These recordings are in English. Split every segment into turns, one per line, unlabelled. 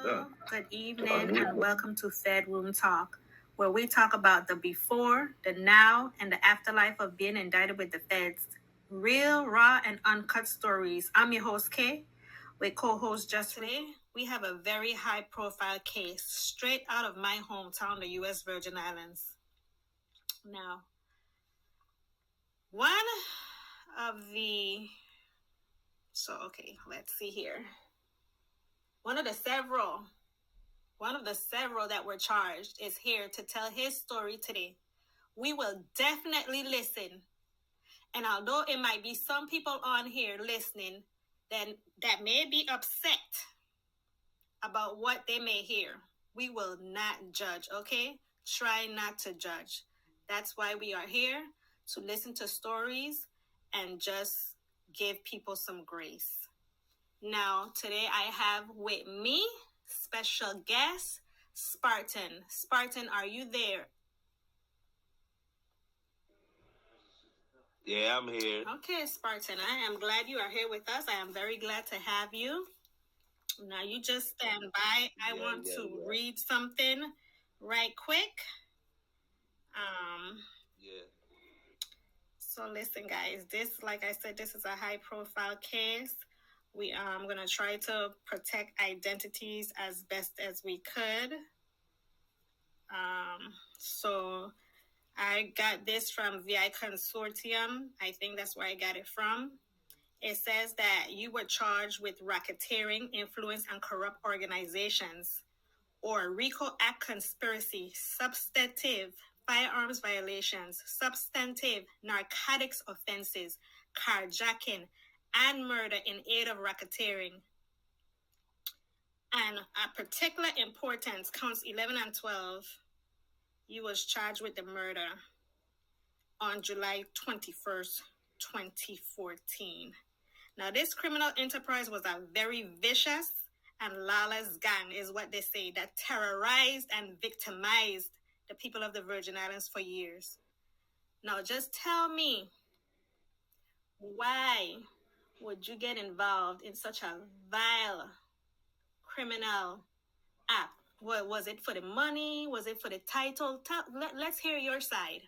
good evening, and welcome to FedroomTalk, where we talk about the before, the now, and the afterlife of being indicted with the feds. Real, raw, and uncut stories. I'm your host, Kay, with co-host Just today. We have a very high-profile case straight out of my hometown, the U.S. Virgin Islands. Now, one of the... let's see here. One of the several that were charged is here to tell his story today. We will definitely listen. And although it might be some people on here listening that may be upset about what they may hear, we will not judge, okay? Try not to judge. That's why we are here, to listen to stories and just give people some grace. Now, today I have with me special guest, Spartan. Spartan, are you there?
Yeah, I'm here.
Okay, Spartan, I am glad you are here with us. I am very glad to have you. Now, you just stand by. I want to read something right quick.
Yeah.
So listen, guys, this, like I said, this is a high-profile case. I'm going to try to protect identities as best as we could. So I got this from VI Consortium. I think that's where I got it from. It says that you were charged with racketeering, influence, and corrupt organizations, or RICO Act conspiracy, substantive firearms violations, substantive narcotics offenses, carjacking, and murder in aid of racketeering. And at particular importance, counts 11 and 12, you was charged with the murder on July 21st, 2014. Now, this criminal enterprise was a very vicious and lawless gang, is what they say, that terrorized and victimized the people of the Virgin Islands for years. Now, just tell me, why would you get involved in such a vile criminal act? What was it, for the money? Was it for the title? Let's hear your side.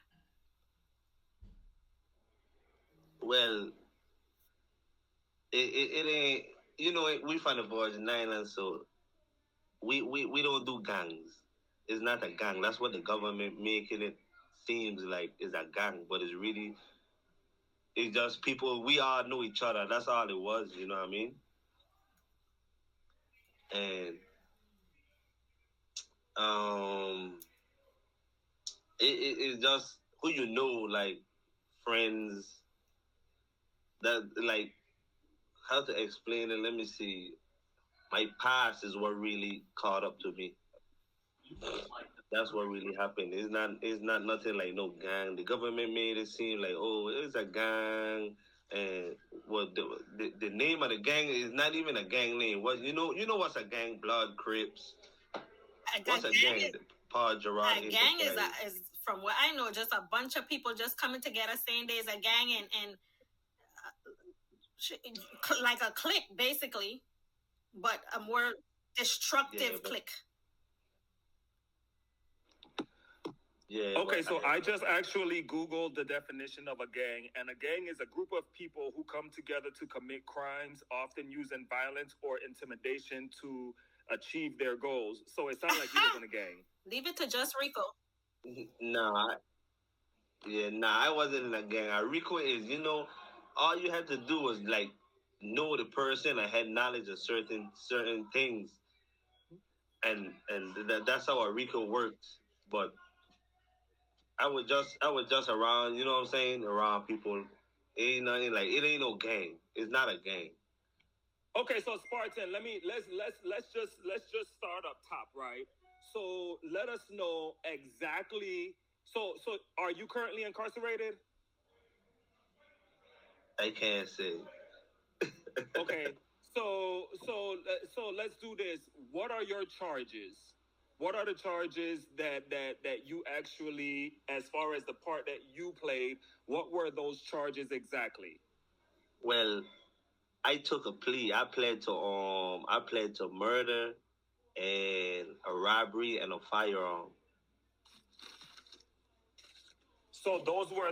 Well, it ain't, we from the Virgin Islands, so we don't do gangs. It's not a gang. That's what the government making it seems like is a gang, but it's just people, we all know each other. That's all it was, you know what I mean? And it's just who you know, like friends that, like, how to explain it, let me see. My past is what really caught up to me. That's what really happened. It's not nothing like no gang. The government made it seem like, oh, it's a gang, and well, the name of the gang is not even a gang name. What you know what's a gang? Blood Crips. What's a gang? Paul Girard.
A gang is from what I know, just a bunch of people just coming together saying there's a gang and like a clique, basically, but a more destructive clique.
Yeah.
Okay, so I just actually Googled the definition of a gang, and a gang is a group of people who come together to commit crimes, often using violence or intimidation to achieve their goals. So it sounds like you was in a gang.
Leave it to just RICO.
Nah, I wasn't in a gang. A RICO is, all you had to do was like know the person and had knowledge of certain things, and that's how a RICO works. But I was just around, you know what I'm saying, around people. It ain't nothing like, it ain't no gang. It's not a gang.
Okay, so Spartan, let's just start up top, right? So let us know exactly. So are you currently incarcerated?
I can't say.
Okay, so let's do this. What are your charges? What are the charges that you actually, as far as the part that you played, what were those charges exactly?
Well, I took a plea. I pled to murder and a robbery and a firearm.
So those were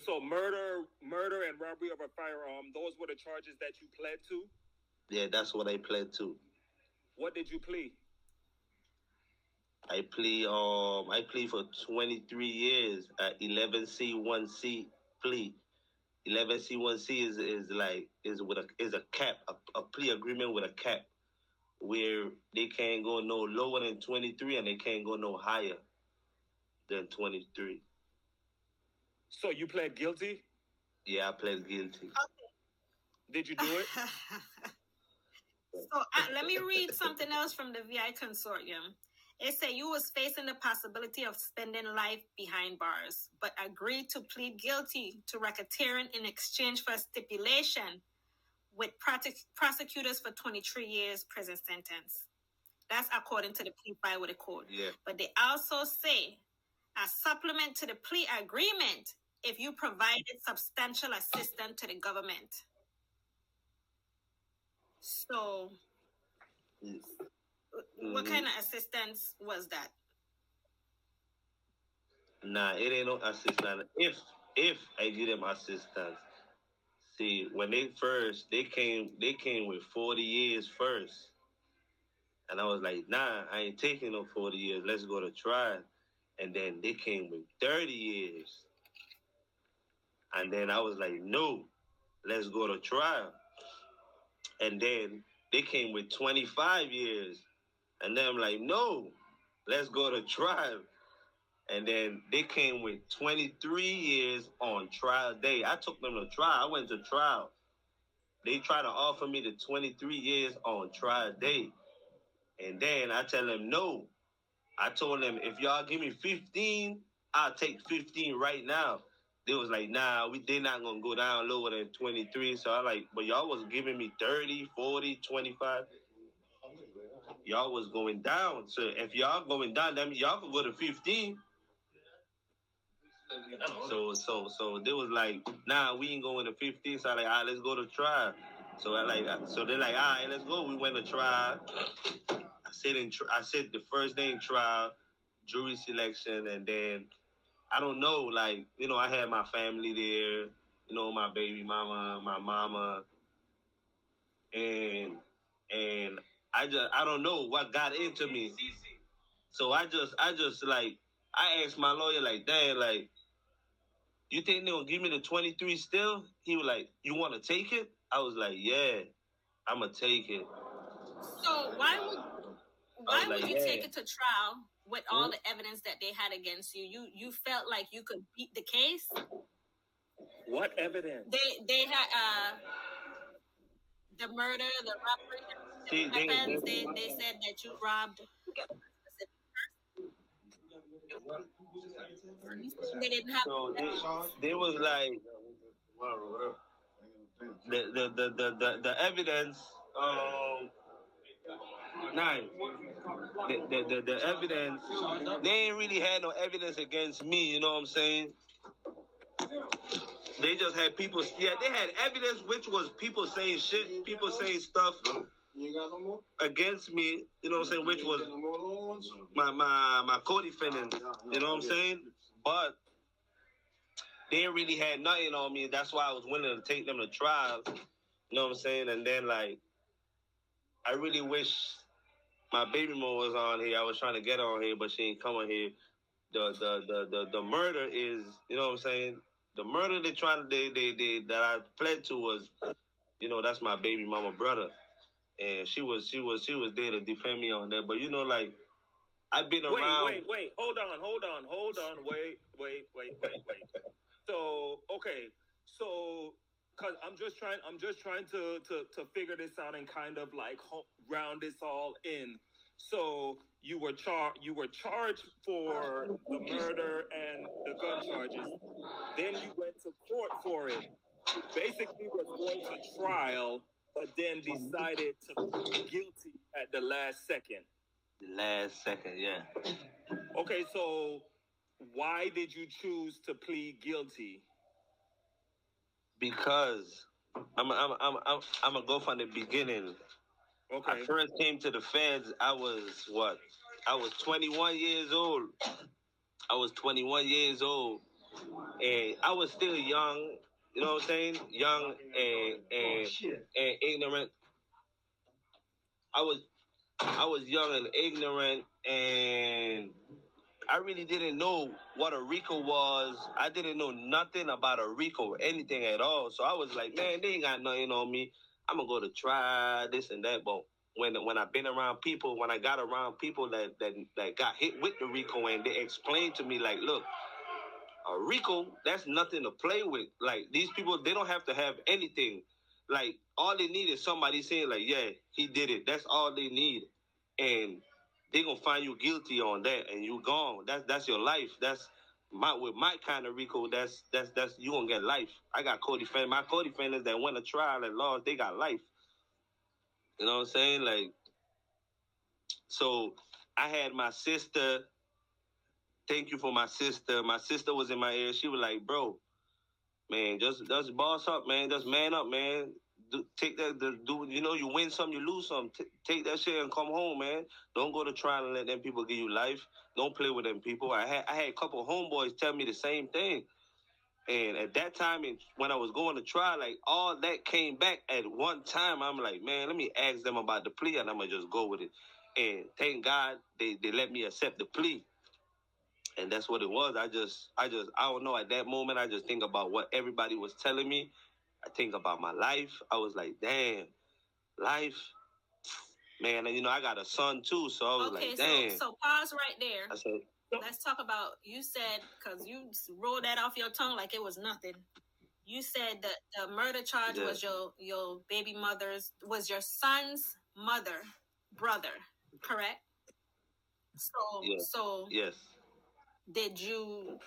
so murder and robbery of a firearm. Those were the charges that you pled to.
Yeah, that's what I pled to.
What did you plead?
I plead for 23 years at 11C1C plea. 11C1C is a cap, a plea agreement with a cap, where they can't go no lower than 23 and they can't go no higher than 23.
So you pled guilty?
Yeah, I pled guilty.
Did you do it?
So let me read something else from the VI Consortium. It said you was facing the possibility of spending life behind bars, but agreed to plead guilty to racketeering in exchange for a stipulation with prosecutors for 23 years prison sentence. That's according to the plea file with the court.
Yeah.
But they also say a supplement to the plea agreement if you provided substantial assistance to the government. So, what kind of assistance was that?
Nah, it ain't no assistance. If I give them assistance, see, when they came with 40 years first, and I was like, nah, I ain't taking no 40 years. Let's go to trial. And then they came with 30 years, and then I was like, no, let's go to trial. And then they came with 25 years, and then I'm like, no, let's go to trial. And then they came with 23 years on trial day. I took them to trial. I went to trial. They tried to offer me the 23 years on trial day. And then I tell them no. I told them, if y'all give me 15, I'll take 15 right now. They was like, nah, they're not going to go down lower than 23. So I like, but y'all was giving me 30, 40, 25. Y'all was going down. So if y'all going down, that means y'all can go to 15. So they was like, nah, we ain't going to 15. So I like, all right, let's go to trial. So they're like, all right, let's go. We went to trial. I said the first day in trial, jury selection, and then I don't know, like, you know, I had my family there, you know, my baby mama, my mama, and I don't know what got into me. So I just like, I asked my lawyer, like, Dad, like, you think they'll give me the 23 still? He was like, you want to take it? I was like, yeah, I'm going to take it.
So why would you take it to trial with all the evidence that they had against you? You felt like you could beat the case?
What evidence?
They had the murder, the robbery, weapons. They said that you robbed a specific person. They didn't have.
So they was like, the evidence. The evidence. They ain't really had no evidence against me. You know what I'm saying? They just had people. Yeah, they had evidence, which was people saying shit, people saying stuff against me. You know what I'm saying? Which was my co-defendant. You know what I'm saying? But they really had nothing on me. That's why I was willing to take them to trial. You know what I'm saying? And then, like, I really wish my baby mom was on here. I was trying to get her on here, but she ain't come on here. The murder is, you know what I'm saying? The murder they that I pled to was, you know, that's my baby mama brother, and she was there to defend me on that. But you know, like, I've been around.
Wait, hold on, wait. So okay, so because I'm just trying to figure this out and kind of like round this all in. So you were charged for the murder and the gun charges. Then you went to court for it. You basically was going to trial, but then decided to plead guilty at the last second.
The last second, yeah.
Okay, so why did you choose to plead guilty?
Because I'm gonna go from the beginning.
Okay.
I first came to the feds. I was 21 years old. I was 21 years old, and I was still young. You know what I'm saying? Young and ignorant. I was young and ignorant, and I really didn't know what a RICO was. I didn't know nothing about a RICO, anything at all. So I was like, man, they ain't got nothing on me. I'm gonna go to try this and that. But when I've been around people, when I got around people that got hit with the RICO, and they explained to me like, look, a RICO, that's nothing to play with. Like, these people, they don't have to have anything. Like, all they need is somebody saying like, yeah, he did it. That's all they need. And they gonna find you guilty on that, and you gone. That's your life. That's with my kind of RICO. That's you gonna get life. I got co-defenders. My co-defenders that went to trial and lost, they got life. You know what I'm saying? Like, so I had my sister. Thank you for my sister. My sister was in my ear. She was like, bro, man, just boss up, man. Just man up, man. Take that. You know, you win some, you lose some. Take that shit and come home, man. Don't go to trial and let them people give you life. Don't play with them people. I had a couple of homeboys tell me the same thing. And at that time, when I was going to trial, like, all that came back at one time. I'm like, man, let me ask them about the plea, and I'm gonna just go with it. And thank God they let me accept the plea. And that's what it was. I don't know. At that moment, I just think about what everybody was telling me. I think about my life. I was like, damn, life, man. And I got a son too, so I was like, damn.
So pause right there.
I said,
let's talk about. You said, because you rolled that off your tongue like it was nothing. You said that the murder charge was your baby mother's, was your son's brother, correct? So
yes.
Did you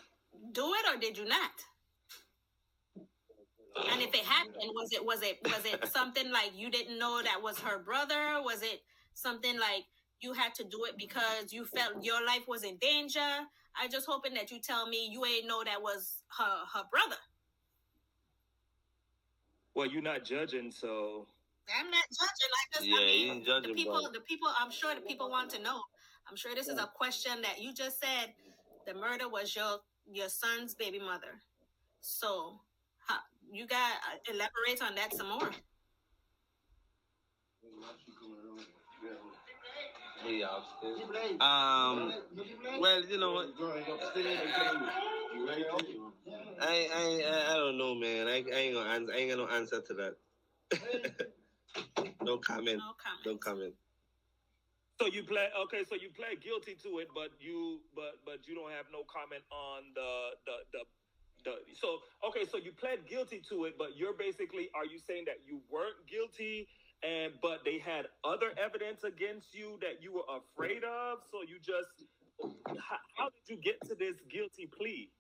do it or did you not? And if it happened, was it something like you didn't know that was her brother? Was it something like you had to do it because you felt your life was in danger? I just hoping that you tell me you ain't know that was her brother.
Well, you're not judging, so
I'm not judging.
You ain't judging,
the people. I'm sure the people want to know. I'm sure this is a question that you just said. The murder was your son's baby mother. So, you got elaborate on that some more.
Well, you know what? I don't know, man. I ain't gonna no answer to that. No comment. No comment.
So you pled guilty to it, but you don't have no comment on so you pled guilty to it, but are you saying that you weren't guilty but they had other evidence against you that you were afraid of? So you just, how did you get to this guilty plea?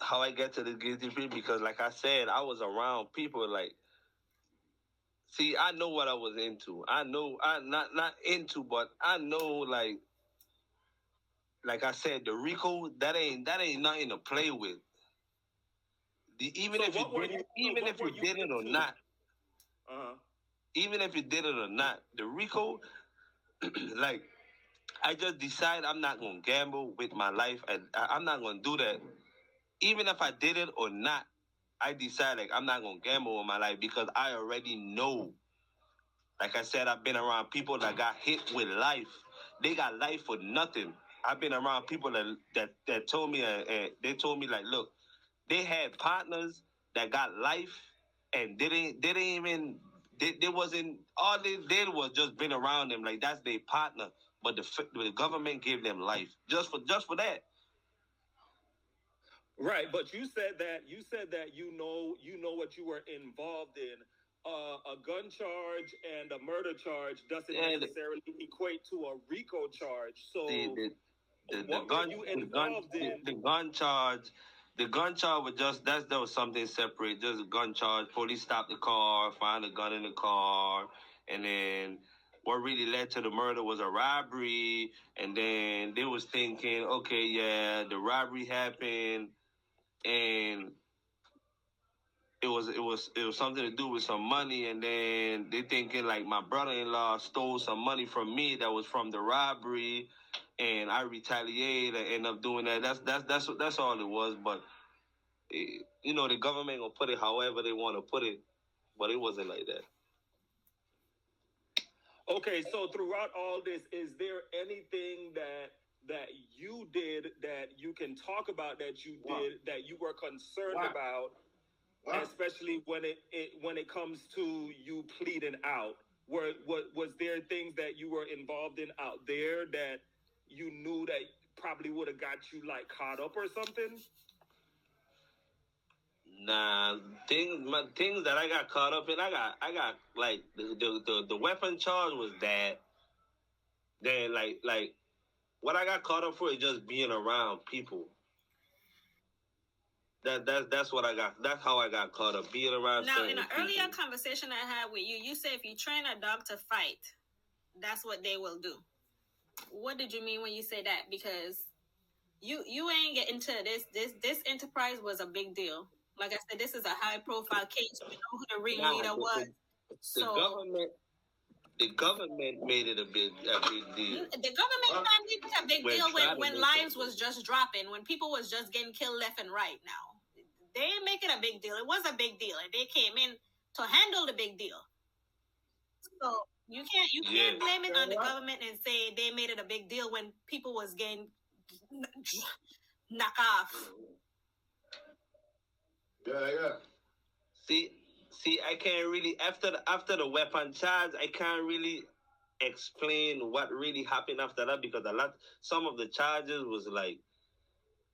How I get to the guilty plea? Because like I said, I was around people like, see, I know what I was into. I know, I'm not into, but I know, like I said, the RICO, that ain't nothing to play with. Even if you did it or not, the RICO, like, I just decide I'm not gonna gamble with my life, and I'm not gonna do that. Even if I did it or not, I decide like I'm not gonna gamble with my life because I already know. Like I said, I've been around people that got hit with life. They got life for nothing. I've been around people that told me, they told me like, look, they had partners that got life, and they wasn't, all they did was just been around them, like that's their partner. But the government gave them life just for that.
Right, but you said that you know what you were involved in. A gun charge and a murder charge doesn't necessarily equate to a RICO charge. So the
gun charge was just that was something separate. Just a gun charge. Police stopped the car, found a gun in the car, and then what really led to the murder was a robbery. And then they was thinking, okay, yeah, the robbery happened, and it was something to do with some money, and then they thinking like my brother-in-law stole some money from me that was from the robbery, and I retaliate and end up doing that. That's all it was. But you know, the government gonna put it however they want to put it, but it wasn't like that.
Okay, so throughout all this, is there anything that you did that you can talk about that you did that you were concerned about, especially when it comes to you pleading out? Was there things that you were involved in out there that you knew that probably would have got you like caught up or something?
Nah, things that I got caught up in, I got like the weapon charge was that. Then like what I got caught up for is just being around people. That's what I got. That's how I got caught up, being around.
Now, in an
people.
earlier conversation I had with you, you said if you train a dog to fight, that's what they will do. What did you mean when you say that? Because you ain't get into this enterprise was a big deal. Like I said, this is a high profile case. We know who the ringleader was.
The government made it a big deal.
The government not making a big deal when lives was just dropping, when people was just getting killed left and right. Now they ain't making a big deal. It was a big deal, and they came in to handle the big deal. So you can't blame it on the government and say they made it a big deal when people was getting knocked off.
Yeah. See, I can't really after the weapon charge, I can't really explain what really happened after that, because some of the charges was like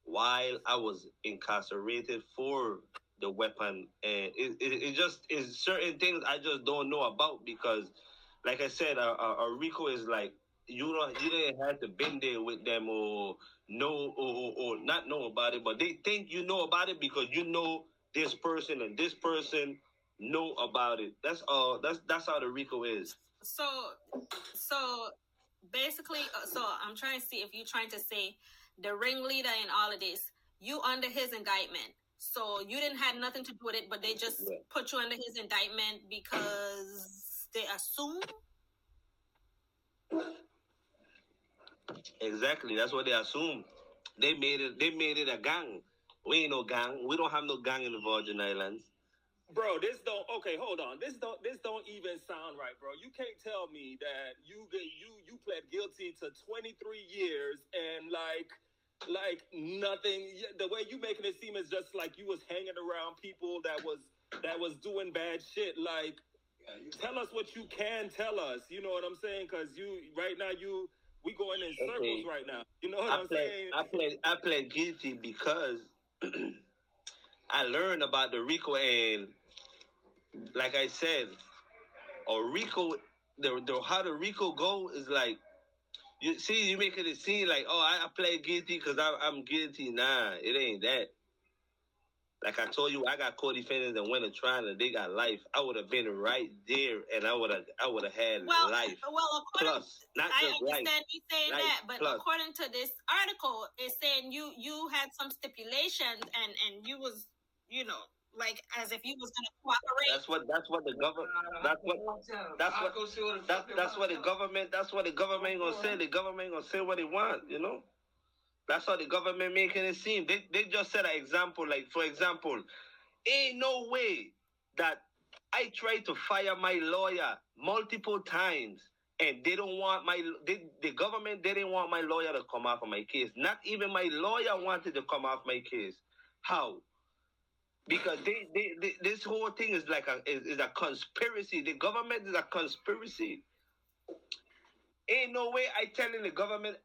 while I was incarcerated for the weapon, and it just is certain things I just don't know about, because like I said, a RICO is like you didn't have to been there with them or know or not know about it, but they think you know about it because you know this person and this person know about it. That's all. That's how the RICO is.
So basically, so I'm trying to see if you're trying to say the ringleader in all of this, you under his indictment. So you didn't have nothing to do with it, but they just put you under his indictment because they assume.
Exactly. That's what they assume. They made it a gang. We ain't no gang. We don't have no gang in the Virgin Islands.
Bro, hold on. This don't even sound right, bro. You can't tell me that you pled guilty to 23 years and like nothing. The way you making it seem is just like you was hanging around people that was doing bad shit. Like, tell us what you can tell us. You know what I'm saying? Because we going in circles right now. You know what I'm saying?
I pled guilty because I learned about the RICO, and like I said, or RICO, how the RICO go is like, you see, you making it seem like, oh, I pled guilty because I'm guilty. Nah, it ain't that. Like I told you, I got co-defendants and went to trial and they got life. I would have been right there, and I would have had life.
Well,
plus, not
I
just
understand
life.
you saying
life
that, but
plus.
According to this article, it's saying you had some stipulations and you was, you know, like as if you was gonna cooperate.
That's what the government. That's what the government gonna say. The government gonna say what they want. You know. That's how the government making it seem. They just said an example. Like, for example, ain't no way that I tried to fire my lawyer multiple times and they don't want the government didn't want my lawyer to come off of my case. Not even my lawyer wanted to come off my case. How? Because this whole thing is like is a conspiracy. The government is a conspiracy. Ain't no way I telling the judge,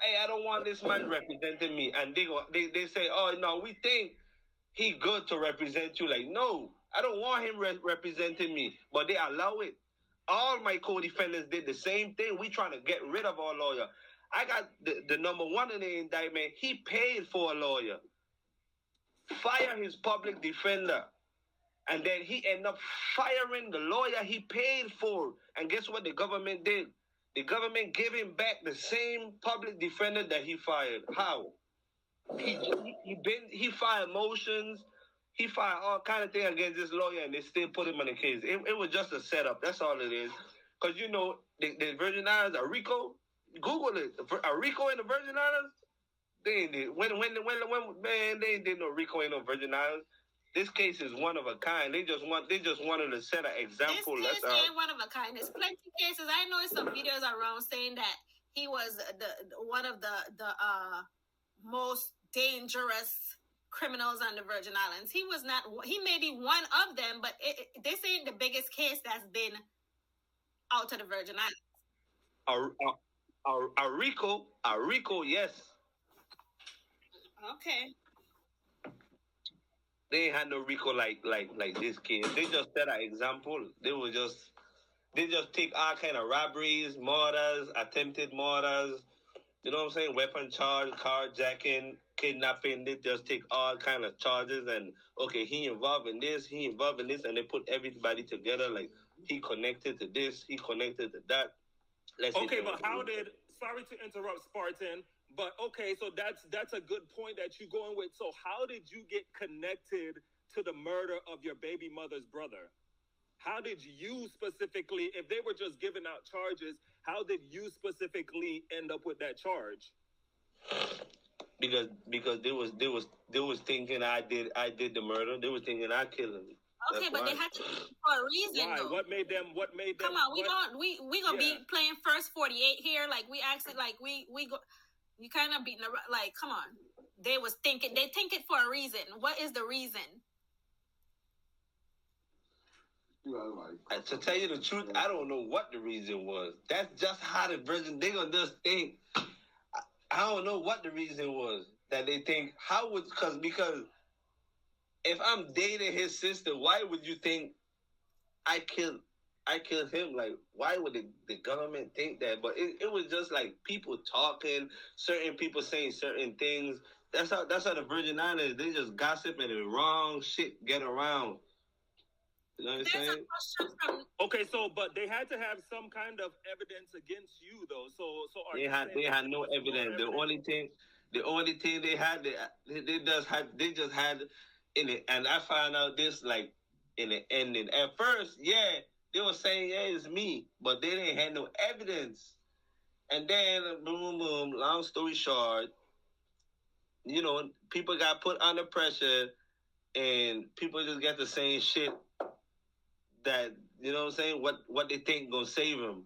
hey, I don't want this man representing me. And they say, oh, no, we think he good to represent you. Like, no, I don't want him representing me. But they allow it. All my co-defendants did the same thing. We trying to get rid of our lawyer. I got the number one in the indictment. He paid for a lawyer. Fire his public defender. And then he ended up firing the lawyer he paid for. And guess what the government did? The government gave him back the same public defender that he fired. How? He filed motions. He filed all kind of things against this lawyer, and they still put him on the case. It was just a setup. That's all it is. Because, you know, the Virgin Islands, a RICO, Google it. A RICO in the Virgin Islands, they ain't did. When, man, they ain't did no RICO in no Virgin Islands. This case is one of a kind. They just wanted to set an example.
This case ain't one of a kind. There's plenty of cases. I know some videos around saying that he was one of the most dangerous criminals on the Virgin Islands. He was not. He may be one of them, but this ain't the biggest case that's been out of the Virgin Islands.
A RICO, yes.
Okay.
They ain't had no RICO like this case. They just set an example. They just take all kind of robberies, murders, attempted murders. You know what I'm saying? Weapon charge, carjacking, kidnapping. They just take all kind of charges and okay, he involved in this, and they put everybody together. Like he connected to this, he connected to that.
Okay, but how did? Sorry to interrupt, Spartan. But okay, so that's a good point that you're going with. So how did you get connected to the murder of your baby mother's brother? How did you specifically, if they were just giving out charges, how did you specifically end up with that charge?
Because they was thinking I did the murder. They were thinking I killed him.
Okay,
That's
but
why.
they had to for a reason.
Why?
Though.
What made them?
Come on, we gonna be playing first 48 here. Like we actually we kind of beating the like. Come on, they think it for a reason. What is the reason?
To tell you the truth, I don't know what the reason was. That's just how the Virgin, they gonna just think. I don't know what the reason was that they think. Because if I'm dating his sister, why would you think I killed him? Like, why would the government think that? But it was just like people talking, certain people saying certain things. That's how the Virgin Islands, they just gossip and the wrong shit get around. You know what I'm saying?
Okay, so but they had to have some kind of evidence against you, though. So
they had no evidence. The only thing they had, they just had in it, and I found out this like in the ending. At first, yeah, they were saying yeah, it's me, but they didn't have no evidence. And then boom, boom. Long story short, you know, people got put under pressure, and people just get the same shit. That, you know what I'm saying, what they think gonna save him.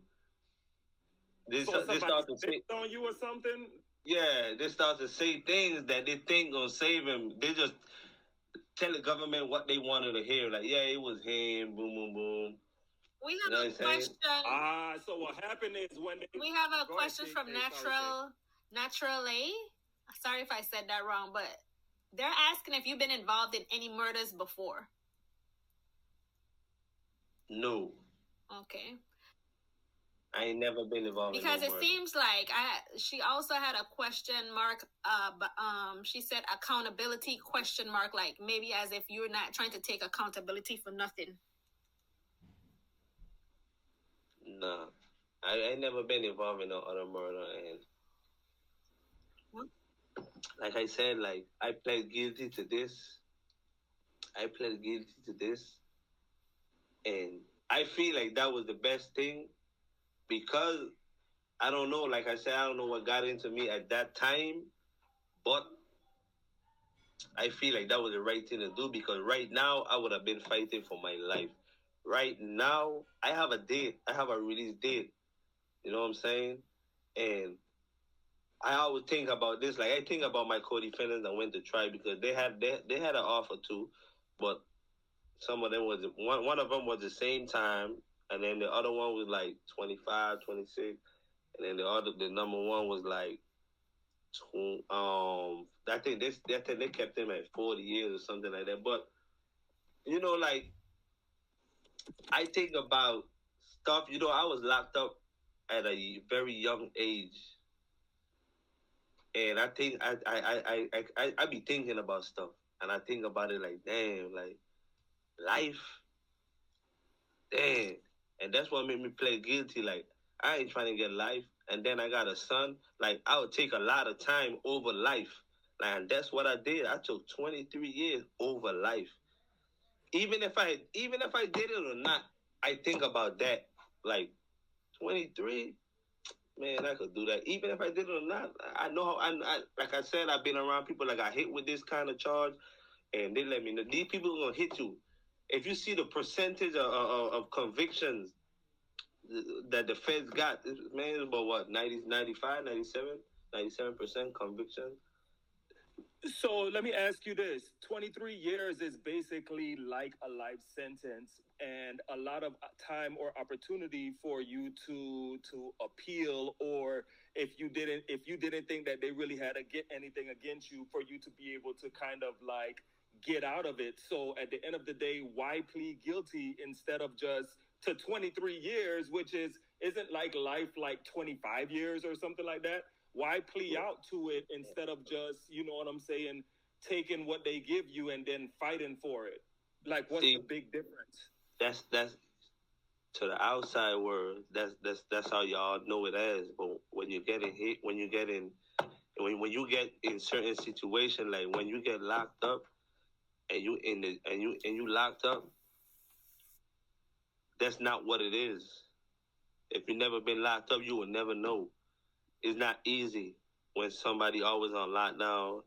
They start to say
on you or something.
Yeah, they start to say things that they think gonna save him. They just tell the government what they wanted to hear. Like, yeah, it was him. Boom, boom, boom.
We have a question.
So what happened is when
we have a question from Natural A. Sorry if I said that wrong, but they're asking if you've been involved in any murders before.
No.
Okay.
I ain't never been involved
because
in no
it seems like she also had a question mark. She said accountability question mark, like maybe as if you're not trying to take accountability for nothing.
Nah, I never been involved in no other murder, and like I said, like I pled guilty to this. And I feel like that was the best thing because I don't know, like I said, I don't know what got into me at that time, but I feel like that was the right thing to do because right now I would have been fighting for my life. Right now, I have a date. I have a release date. You know what I'm saying? And I always think about this. Like I think about my co-defendants that went to trial because they had an offer too, but some of them was one of them was the same time, and then the other one was like 25, 26, and then the number one was like, I think they kept him at 40 years or something like that. But you know, like I think about stuff. You know, I was locked up at a very young age, and I think I be thinking about stuff, and I think about it like, damn, like life. Damn. And that's what made me play guilty. Like, I ain't trying to get life. And then I got a son. Like, I would take a lot of time over life. Like, and that's what I did. I took 23 years over life. even if I did it or not, I think about that. Like 23, man, I could do that. Even if I did it or not, I know how. I like I said, I've been around people that got hit with this kind of charge, and they let me know these people are gonna hit you. If you see the percentage of convictions that the feds got, man, it's about what 90, 95, 97% conviction.
So let me ask you this: 23 years is basically like a life sentence, and a lot of time or opportunity for you to appeal, or if you didn't think that they really had to get anything against you, for you to be able to kind of like get out of it. So at the end of the day, why plead guilty instead of just to 23 years, which isn't like life like 25 years or something like that? Why plea out to it instead of just, you know what I'm saying, taking what they give you and then fighting for it? Like, what's the big difference?
That's to the outside world. That's how y'all know it as. But when you're getting hit, when you get in certain situations, like when you get locked up and you locked up, that's not what it is. If you never been locked up, you will never know. It's not easy when somebody always on lockdown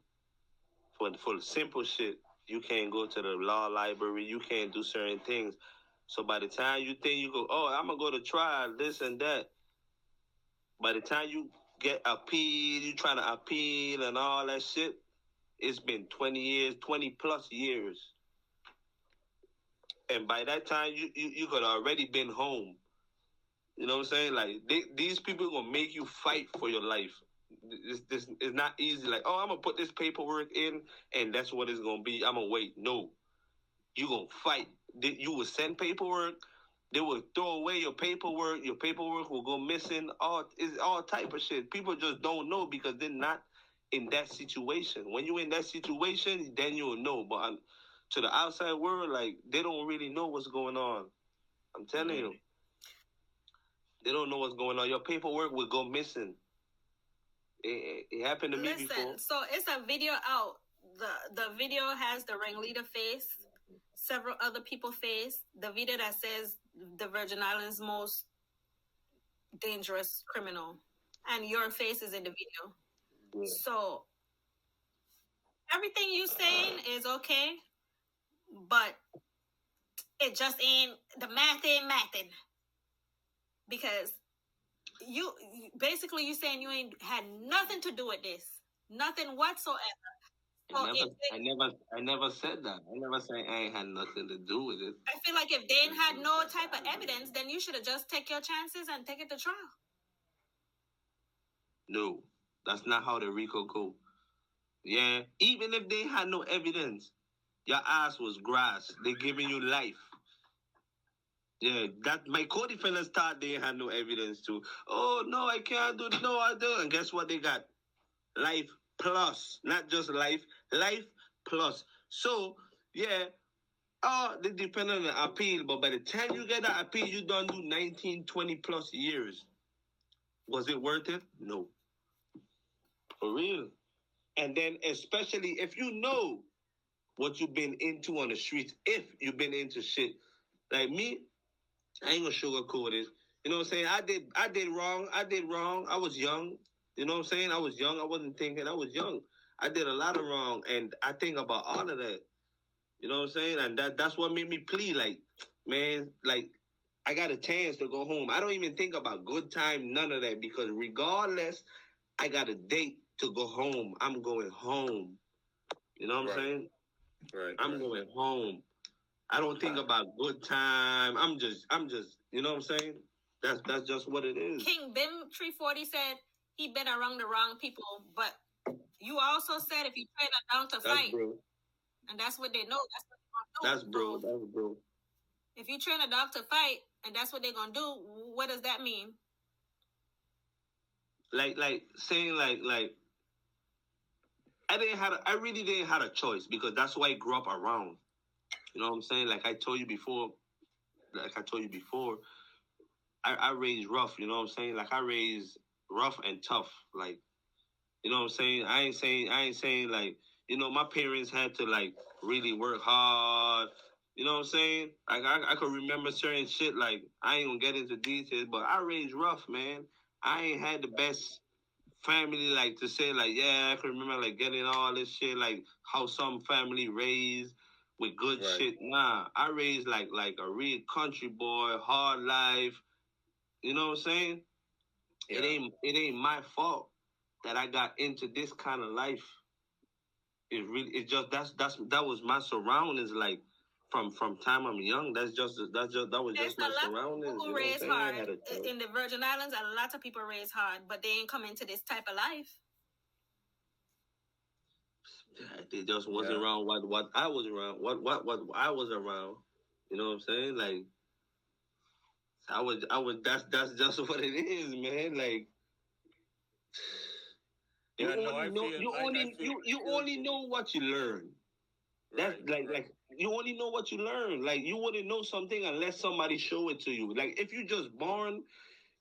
for the simple shit. You can't go to the law library. You can't do certain things. So by the time you think you go, oh, I'm gonna go to trial, this and that. By the time you get appeal, you trying to appeal and all that shit. It's been 20 years, 20 plus years, and by that time you could already been home. You know what I'm saying? Like these people gonna make you fight for your life. This is not easy. Like, oh, I'm gonna put this paperwork in, and that's what it's gonna be. I'm gonna wait. No, you gonna fight. You will send paperwork. They will throw away your paperwork. Your paperwork will go missing. All type of shit. People just don't know because they're not in that situation. When you're in that situation, then you'll know. But to the outside world, like they don't really know what's going on. I'm telling you. They don't know what's going on. Your paperwork will go missing. It happened to me before.
So it's a video out. The video has the ringleader face, several other people face. The video that says the Virgin Islands most dangerous criminal, and your face is in the video. Yeah. So everything you saying is okay, but it just ain't, the math ain't mathing. Because you basically you saying you ain't had nothing to do with this, nothing whatsoever. So
I never said that. I never said I ain't had nothing to do with it.
I feel like if they ain't had no type of evidence, then you should have just take your chances and take it to trial.
No, that's not how the RICO go. Yeah, even if they had no evidence, your ass was grass. They giving you life. Yeah, that my co-defendants thought they had no evidence to. Oh no, I can't do. No, I do. And guess what they got? Life plus, not just life plus. So yeah, they depend on the appeal. But by the time you get that appeal, you done do 19, 20 plus years. Was it worth it? No, for real. And then especially if you know what you've been into on the streets, if you've been into shit like me. I ain't gonna sugarcoat it. You know what I'm saying? I did wrong. I was young. You know what I'm saying? I was young. I wasn't thinking. I was young. I did a lot of wrong, and I think about all of that. You know what I'm saying? And that's what made me plead. Like, man, like I got a chance to go home. I don't even think about good time, none of that, because regardless, I got a date to go home. I'm going home. You know what I'm saying?
Right.
I'm going home. I don't think about good time. I'm just, you know what I'm saying? That's just what it is.
King Bim 340 said he been around the wrong people, but you also said if you train a dog to fight, bro. And that's what they know.
That's bro.
If you train a dog to fight, and that's what they're gonna do, what does that mean?
Like saying like I really didn't have a choice because that's why I grew up around. You know what I'm saying? Like I told you before, I raised rough, you know what I'm saying? Like I raised rough and tough. Like, you know what I'm saying? I ain't saying like, you know, my parents had to like really work hard You know what I'm saying? Like I could remember certain shit. Like I ain't gonna get into details, but I raised rough, man. I ain't had the best family, like to say, like, yeah, I can remember like getting all this shit, like how some family raised with good
Right.
shit. Nah, I raised like a real country boy, hard life. You know what I'm saying?
Yeah.
It ain't my fault that I got into this kind of life. It's just that was my surroundings, like from time I'm young. That was
There's
just my
a lot of
surroundings.
people
You
who
know what I'm
raise
saying? I ain't
hard
had a choice.
in the Virgin Islands. A lot of people raise hard, but they ain't come into this type of life.
They just wasn't around what I was around. What I was around. You know what I'm saying? Like I was that's just what it is, man. Like you
Yeah, no,
only
I
know
feel
you
I
only
feel
you only know what you learn. That's
right.
like you only know what you learn. Like you wouldn't know something unless somebody show it to you. Like if you just born,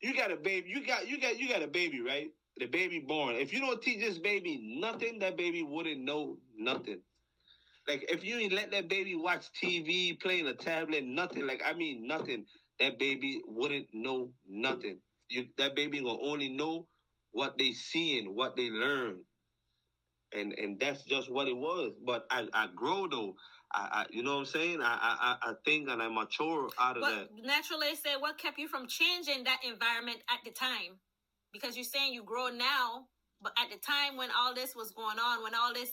you got a baby, you got a baby, right? The baby born. If you don't teach this baby nothing, that baby wouldn't know nothing. Like if you ain't let that baby watch TV, playing a tablet, nothing. Like I mean nothing. That baby wouldn't know nothing. That baby gonna only know what they seeing, what they learn, and that's just what it was. But I grow though. I you know what I'm saying? I think and I mature out of that.
But naturally, say what kept you from changing that environment at the time? Because you're saying you grow now, but at the time when all this was going on, when all this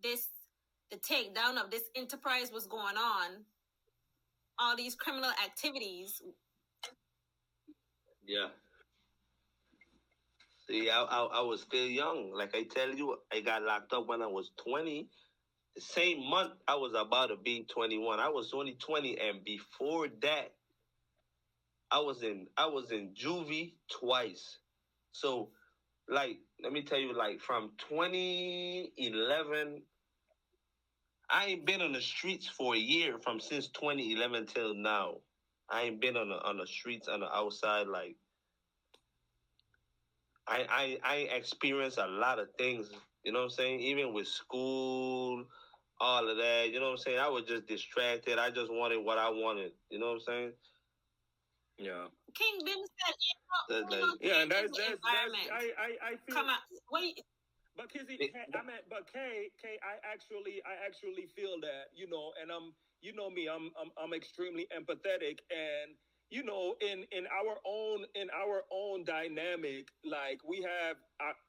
the takedown of this enterprise was going on, all these criminal activities.
Yeah. See, I was still young. Like I tell you, I got locked up when I was 20. The same month I was about to be 21. I was only 20, and before that, I was in juvie twice. So, like, let me tell you, like from 2011, I ain't been on the streets for a year from since 2011 till now. I ain't been on the streets on the outside. Like I experienced a lot of things. You know what I'm saying? Even with school, all of that. You know what I'm saying? I was just distracted. I just wanted what I wanted. You know what I'm saying?
Yeah.
King Ben said,
Yeah, and that's
environment.
I feel.
Come on, wait.
But Kizzy, but K, I actually feel that, and you know me, I'm extremely empathetic, and in our own dynamic, like we have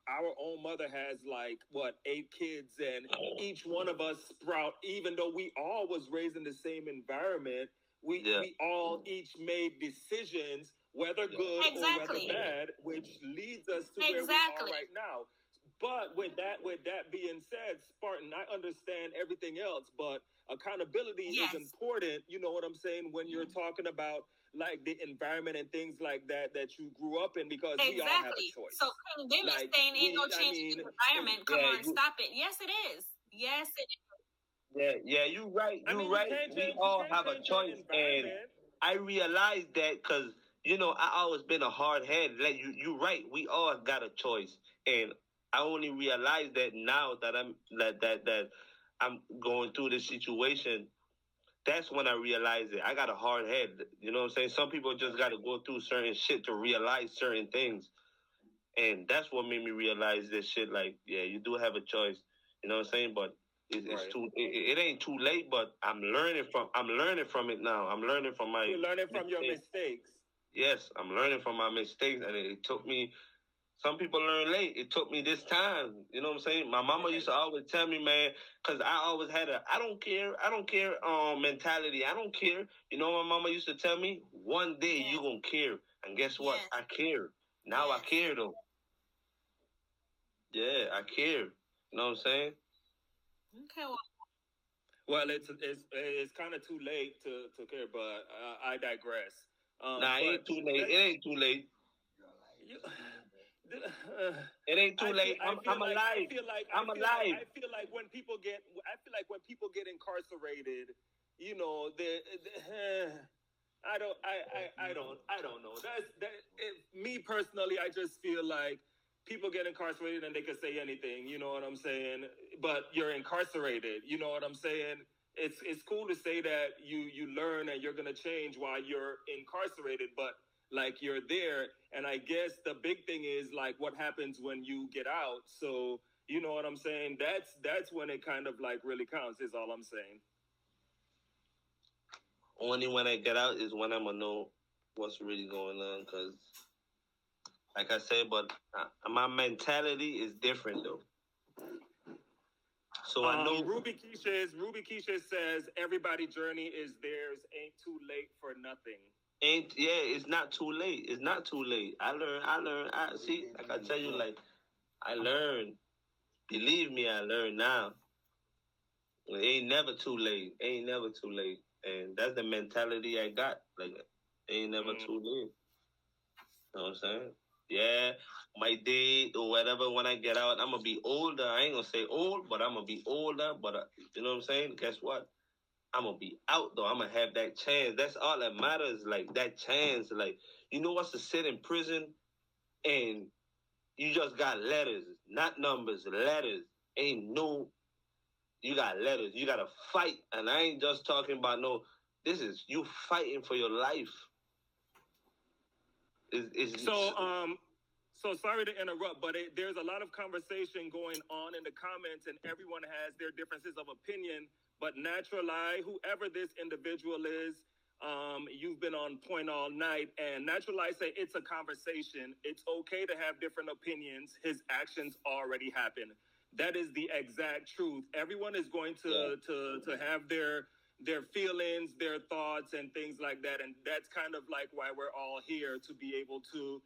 our own mother has like what 8 kids, and each one of us sprout, even though we all was raised in the same environment, we all each made decisions, whether good or whether bad, which leads us to where we are right now. But with that being said, Spartan, I understand everything else, but accountability is important. You know what I'm saying? When you're talking about like the environment and things like that you grew up in, because we all have a choice.
So King Ben is saying ain't no change in the environment. Come on, stop it. Yes, it is. Yes, it is.
Yeah, you're right. You're right. We all have a choice, and I realized that because I always been a hard head. Like you're right. We all got a choice, and I only realized that now that that I'm going through this situation. That's when I realized it. I got a hard head. You know what I'm saying? Some people just got to go through certain shit to realize certain things, and that's what made me realize this shit. Like, yeah, you do have a choice. You know what I'm saying? But it's too. It ain't too late. But I'm learning from it now. I'm learning from my.
You're learning from your mistakes.
Yes, I'm learning from my mistakes, and it took me. Some people learn late. It took me this time. You know what I'm saying? My mama used to always tell me, man, because I always had I don't care mentality. I don't care. You know what my mama used to tell me? One day you gonna care. And guess what? I care. Now I care though. Yeah, I care. You know what I'm saying?
Okay,
well, it's kind of too late to care, but I digress.
Nah, it ain't too late. It ain't too late. It ain't too late. I'm alive. I'm alive.
I feel like when people get incarcerated, I don't know. Me personally, I just feel like people get incarcerated and they can say anything. You know what I'm saying? But you're incarcerated. You know what I'm saying? it's cool to say that you learn and you're gonna change while you're incarcerated, but like you're there, and I guess the big thing is like what happens when you get out. So you know what I'm saying? That's when it kind of like really counts. Is all I'm saying.
Only when I get out is when I'm gonna know what's really going on. Cause, like I said, but my mentality is different though. So I know
Ruby Keisha says everybody journey is theirs. Ain't too late for nothing.
it's not too late. It's not too late. I learn. I see. Like I tell you, like I learn. Believe me, I learn now. It ain't never too late. Ain't never too late. And that's the mentality I got. Like, ain't never too late. You know what I'm saying? Yeah, my date or whatever, when I get out, I'm going to be older. I ain't going to say old, but I'm going to be older. But, you know what I'm saying? Guess what? I'm going to be out, though. I'm going to have that chance. That's all that matters. Like, that chance. Like, you know what's to sit in prison and you just got letters, not numbers, letters. Ain't no... You got letters. You got to fight. And I ain't just talking about this is you fighting for your life.
So sorry to interrupt, but there's a lot of conversation going on in the comments, and everyone has their differences of opinion. But Natural Eye, whoever this individual is, you've been on point all night. And Natural Eye say it's a conversation. It's okay to have different opinions. His actions already happened. That is the exact truth. Everyone is going to have their feelings, their thoughts, and things like that. And that's kind of like why we're all here, to be able to,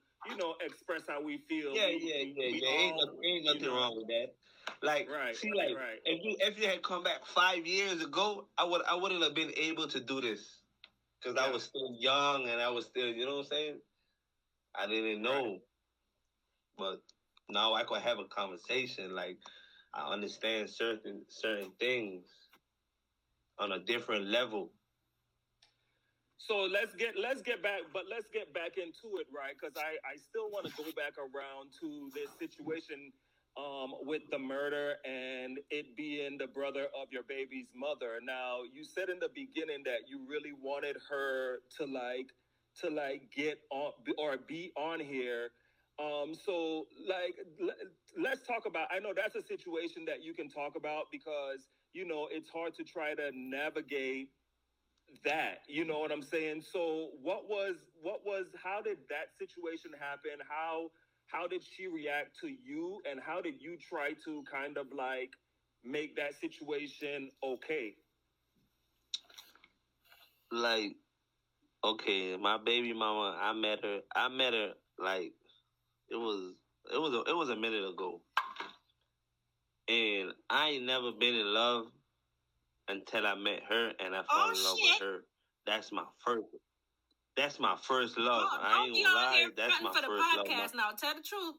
express how we feel.
Ain't nothing wrong with that. Like,
right,
see, like,
right.
if you had come back 5 years ago, I wouldn't have been able to do this because I was still young and I was still, you know what I'm saying? I didn't know, right. But now I could have a conversation. Like, I understand certain things on a different level.
So let's get back into it, right? Because I still want to go back around to this situation with the murder and it being the brother of your baby's mother. Now, you said in the beginning that you really wanted her to get on or be on here. So like let's talk about. I know that's a situation that you can talk about because it's hard to try to navigate that, you know what I'm saying? So what was how did that situation happen? How did she react to you, and how did you try to kind of like make that situation okay?
Like, okay, my baby mama, I met her like it was a minute ago. And I ain't never been in love until I met her and I fell in love with her. That's my first love. I ain't gonna lie. That's my
for the
first
podcast
love.
now. Tell the truth.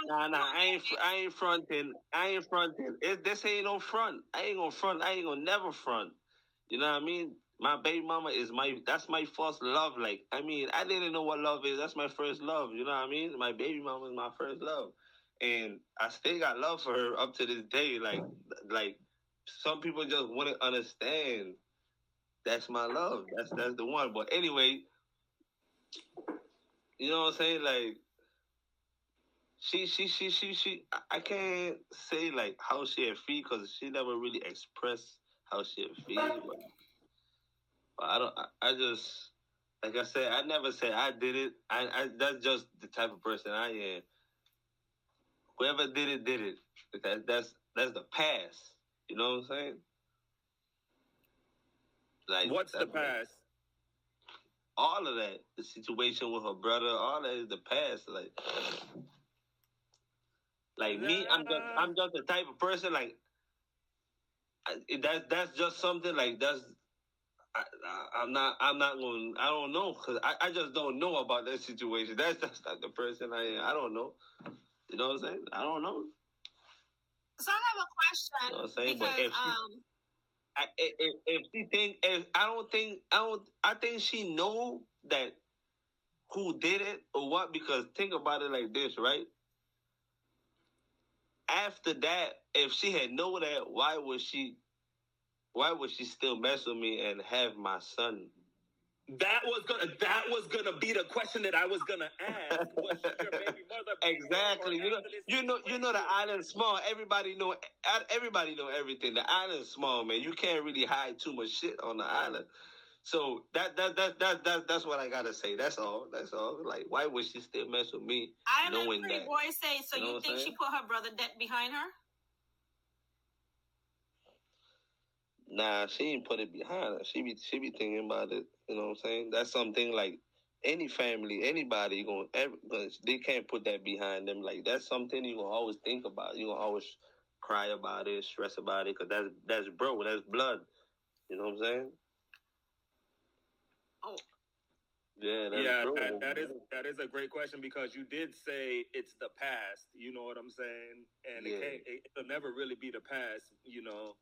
Nah, I ain't fronting. This ain't no front. I ain't gonna front. I ain't gonna never front. You know what I mean? My baby mama is that's my first love. Like, I mean, I didn't know what love is. That's my first love. You know what I mean? My baby mama is my first love. And I still got love for her up to this day. Like some people just wouldn't understand. That's my love. That's the one. But anyway, you know what I'm saying? Like, she I can't say like how she feel because she never really expressed how she feel. But I just, like I said, I never said I did it. I that's just the type of person I am. Whoever did it. That's the past. You know what I'm saying? Like,
what's the past?
All of that, the situation with her brother, all that is the past. Like me, I'm just the type of person like that's just something like that's. I'm not going. I don't know because I just don't know about that situation. That's just not the person I am. I don't know. You know what I'm saying? I don't know.
So I have a question.
You know what I'm saying?
Because, I think she know that who did it or what, because think about it like this, right? After that, if she had known that, why would she
why would she still mess with me and have my son?
That was gonna be the question that I was gonna ask. Was she your baby mother?
Exactly. You know the island's small. Everybody know everything. The island's small, man. You can't really hide too much shit on the island. So that's what I gotta say. That's all. Like, why would she still mess with me?
Island Pretty Boy say, so you think she put her brother debt behind her?
Nah, she ain't put it behind her. She be thinking about it. You know what I'm saying? That's something like any family, anybody they can't put that behind them. Like, that's something you gonna always think about. You gonna always cry about it, stress about it, because that's bro, that's blood. You know what I'm saying?
Oh.
Yeah,
that is a great question, because you did say it's the past. You know what I'm saying? And it'll never really be the past. You know.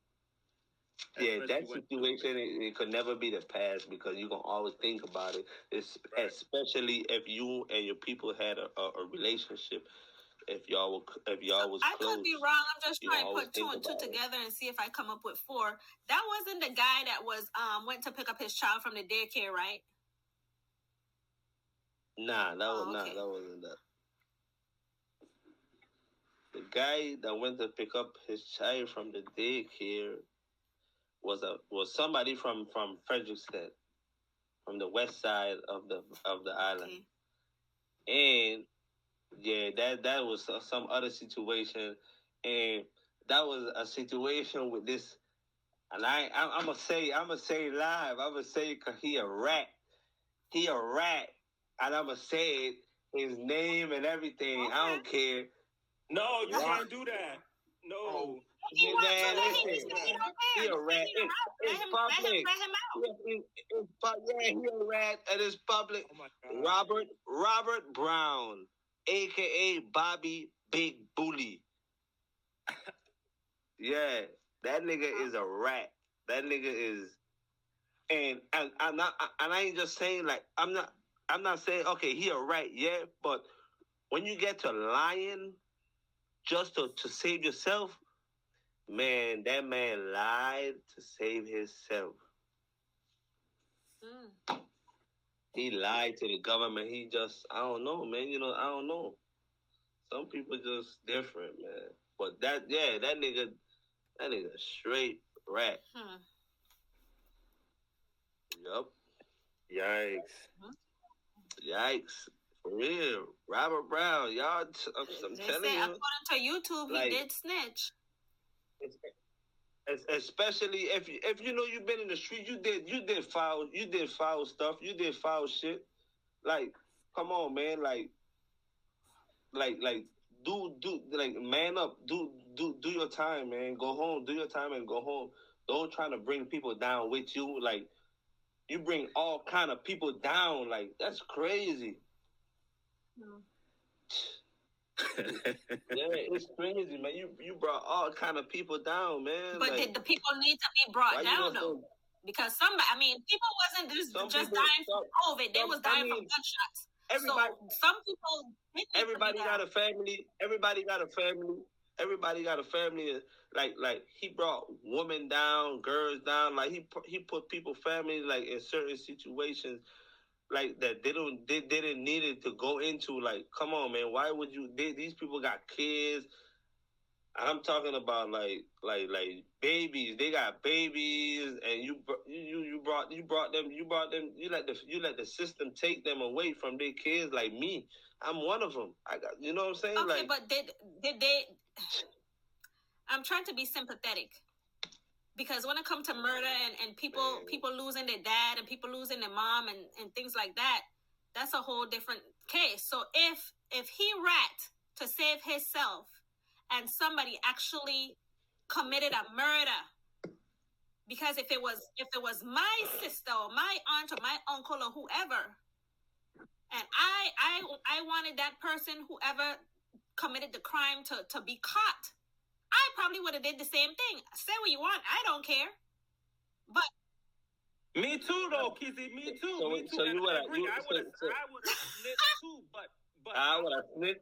Yeah, that situation, it could never be the past, because you're going to always think about it. Especially if you and your people had a relationship, if y'all was close.
I could be wrong. I'm just trying to put 2 and 2 together and see if I come up with 4. That wasn't the guy that was went to pick up his child from the daycare, right?
Nah, that wasn't that. The guy that went to pick up his child from the daycare was somebody from Frederickstead, from the west side of the island. And yeah, that was some other situation, and that was a situation with this. And I'm gonna say live. I'm gonna say it 'cause he a rat, and I'm gonna say it, his name and everything. Okay. I don't care.
No, you can't do that. No.
He a rat. It's public. He a rat, and it's public. Oh my God. Robert Brown, aka Bobby Big Bully. Yeah, that nigga is a rat. That nigga is, and I ain't just saying, like, I'm not saying, okay, he a rat, yeah, but when you get to lying just to save yourself, man, that man lied to save himself. He lied to the government. He just, I don't know, man. I don't know. Some people just different, man. But that nigga straight rat. Yup. Yikes. For real. Robert Brown, y'all, I'm telling you.
According to YouTube, he did snitch.
Especially if you've been in the street, you did foul stuff, you did foul shit. Like, come on, man. Like do like, man up, do your time, man. Go home, do your time and go home. Don't try to bring people down with you. Like, you bring all kind of people down. Like, that's crazy. Yeah, it's crazy, man. You brought all kind of people down, man.
But did the people need to be brought down, though? Because people wasn't just dying from COVID. They was dying from gunshots.
Everybody,
so some people.
Everybody got a family. Everybody got a family. Like he brought women down, girls down. Like, he put people, family, like, in certain situations, like, that they didn't need it to go into. Like, come on, man. Why would you? These people got kids. I'm talking about like babies. They got babies, and you brought them. You let the system take them away from their kids. Like me, I'm one of them. I got, you know what I'm saying?
Okay, but did they? I'm trying to be sympathetic, because when it comes to murder and people losing their dad and people losing their mom and things like that, that's a whole different case. So if he rat to save himself, and somebody actually committed a murder, because if it was my sister or my aunt or my uncle or whoever, and I wanted that person, whoever committed the crime, to be caught, I probably would have did the same thing. Say what you want, I don't care. But
me too, though, Kizzy. Me too.
So you would have.
I would have snitched too, but
I would have snitched.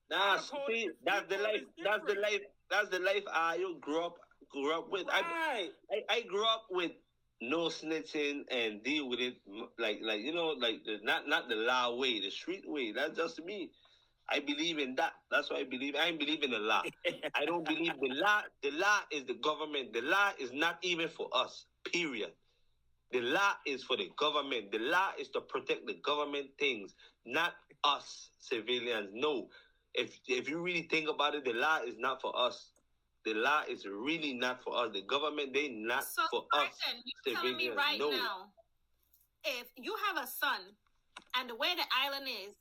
Nah, see, that's the life I grew up grew up with.
Right.
I grew up with no snitching and deal with it like you know, like not the law way, the street way. That's just me. I believe in that. That's what I believe. I believe in the law. I don't believe the law. The law is the government. The law is not even for us. Period. The law is for the government. The law is to protect the government things, not us civilians. No. If you really think about it, the law is not for us. The law is really not for us. The government, they not
So,
for us.
You're telling me right
no.
now, if you have a son, and the way the island is,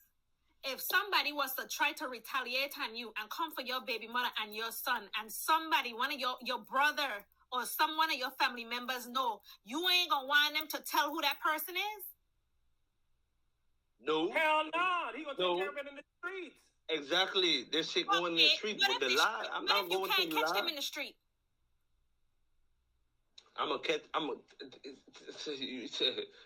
if somebody was to try to retaliate on you and come for your baby mother and your son, and somebody, one of your brother or someone of your family members know, you ain't gonna want them to tell who that person is?
No.
Hell no. He gonna take care of it in the streets.
Exactly. This shit going in the street with the lie. I'm not going to lie.
What if you can't catch them in the street?
I'm a catch.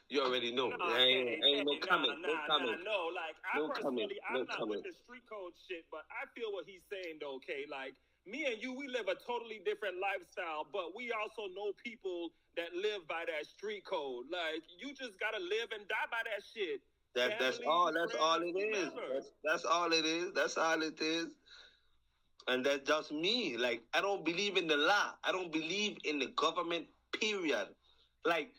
You already know. Ain't no comment. No comment.
No, like I personally, I'm not with the street code shit, but I feel what he's saying though. Okay, like me and you, we live a totally different lifestyle, but we also know people that live by that street code. Like you just gotta live and die by that shit.
That's all it is. That's all it is. That's all it is. And that's just me. Like I don't believe in the law. I don't believe in the government. Period. Like,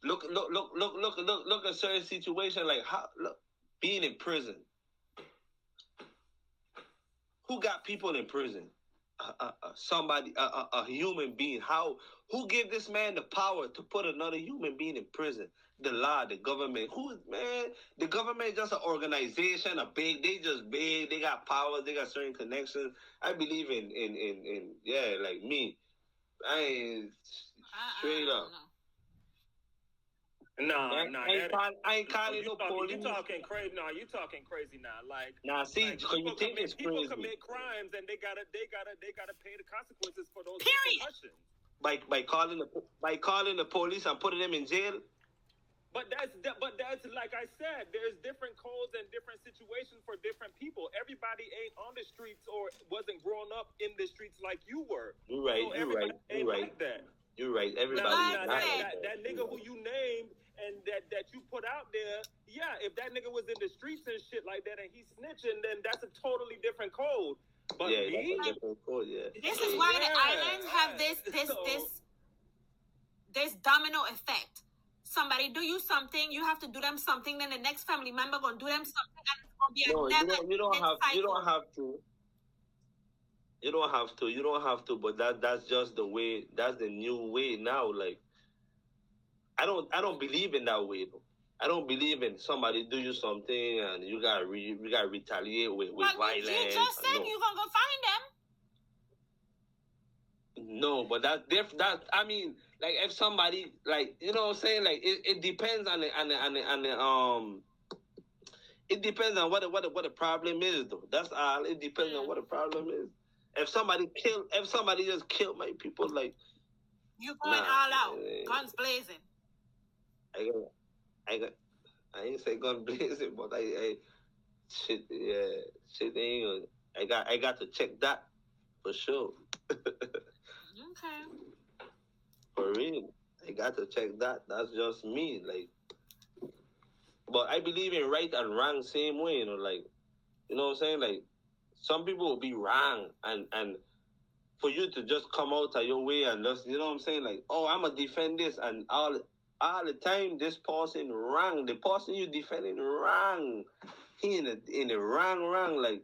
look at certain situation. Like, being in prison. Who got people in prison? Somebody, a human being. Who gave this man the power to put another human being in prison? The law, the government. The government is just an organization, they just big, they got power, they got certain connections. I believe in like me. I ain't straight up. I ain't calling no police.
You talking crazy? No, you talking crazy now. Like,
see, because you think it's crazy.
People commit crimes and they gotta pay the consequences for those repercussions.
By calling the police and putting them in jail.
But that's like I said, there's different codes and different situations for different people. Everybody ain't on the streets or wasn't growing up in the streets like you were.
You're right.
So
you're right.
Like that.
You're right. Everybody.
That nigga who you named and that you put out there, yeah, if that nigga was in the streets and shit like that and he's snitching, then that's a totally different code. But
that's a different code,
This is why the islands have this domino effect. Somebody do you something, you have to do them something, then the next family member gonna do them something, and it's gonna be
you don't have to, but that's just the way. That's the new way now. Like I don't believe in that way though. I don't believe in somebody do you something and you gotta retaliate with violence.
You just said you gonna go find them.
No, but that I mean, like if somebody, like, you know what I'm saying, like it depends on the it depends on what the problem is though. That's all. It depends on what the problem is. If somebody just killed my people, like
you going all out, guns blazing.
I ain't say gun blazing, but shit ain't. I got to check that for sure.
Okay.
For real, I got to check that. That's just me, like. But I believe in right and wrong same way, you know, like, you know what I'm saying, like. Some people will be wrong, and for you to just come out of your way and just, you know what I'm saying, like, oh, I'm gonna defend this, and all the time this person wrong, the person you defending wrong, he in the wrong. Like,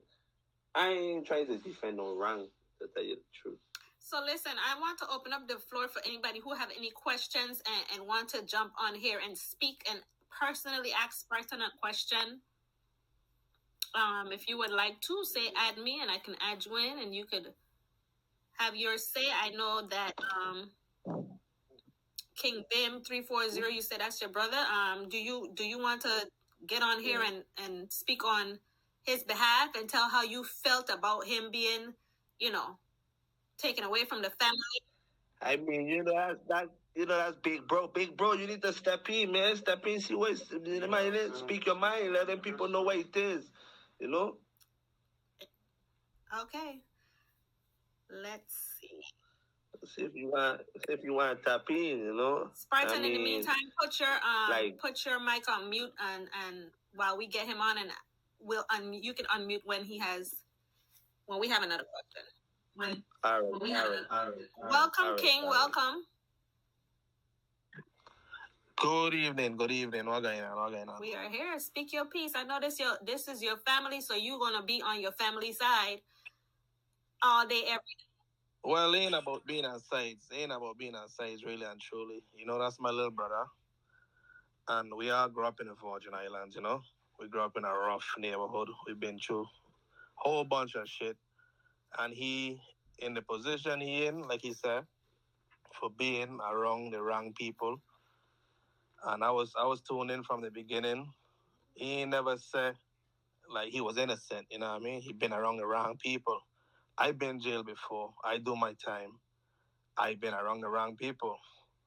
I ain't trying to defend no wrong, to tell you the truth.
So listen, I want to open up the floor for anybody who have any questions and want to jump on here and speak and personally ask Bryson a question. If you would like to, say add me and I can add you in and you could have your say. I know that King Bim 340, you said that's your brother. Do you want to get on here and speak on his behalf and tell how you felt about him being, you know, taken away from the family?
I mean, you know, that's big bro. Big bro, you need to step in, man. Step in, see what speak your mind, let them people know what it is. You know?
Okay. Let's see.
See if you want to tap in, you know.
Spartan, in the meantime, put your mic on mute and while we get him on, and we'll unmute. You can unmute when we have another question.
All right.
Welcome, King. Welcome.
Good evening. What going on?
We are here. Speak your piece. I know this is your family, so you're gonna be on your family side all day, every day.
Well, it ain't about being on sides. Really and truly. You know, that's my little brother. And we all grew up in the Virgin Islands, you know. We grew up in a rough neighborhood. We've been through a whole bunch of shit. And he, in the position he in, like he said, for being around the wrong people. And I was tuned in from the beginning. He ain't never said like he was innocent, you know what I mean? He been around the wrong people. I've been in jail before. I do my time. I've been around the wrong people.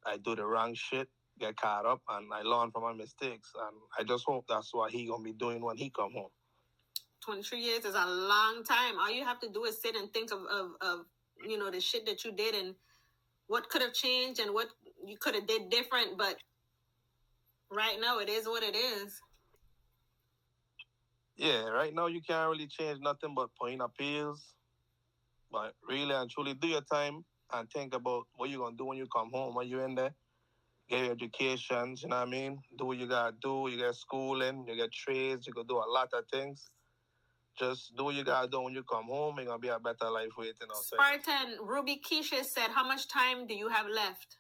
I do the wrong shit, get caught up, and I learn from my mistakes. And I just hope that's what he gonna be doing when he come home.
23 years is a long time. All you have to do is sit and think of you know, the shit that you did and what could have changed and what you could have did different. But right now, it is what it is.
Yeah, right now you can't really change nothing but point appeals. But really and truly, do your time and think about what you're going to do when you come home, when you're in there. Get your education, you know what I mean? Do what you got to do. You get schooling, you get trades, you can do a lot of things. Just do what you got to do when you come home. It's going to be a better life waiting outside.
Spartan, Ruby Keisha said, how much time do you have left?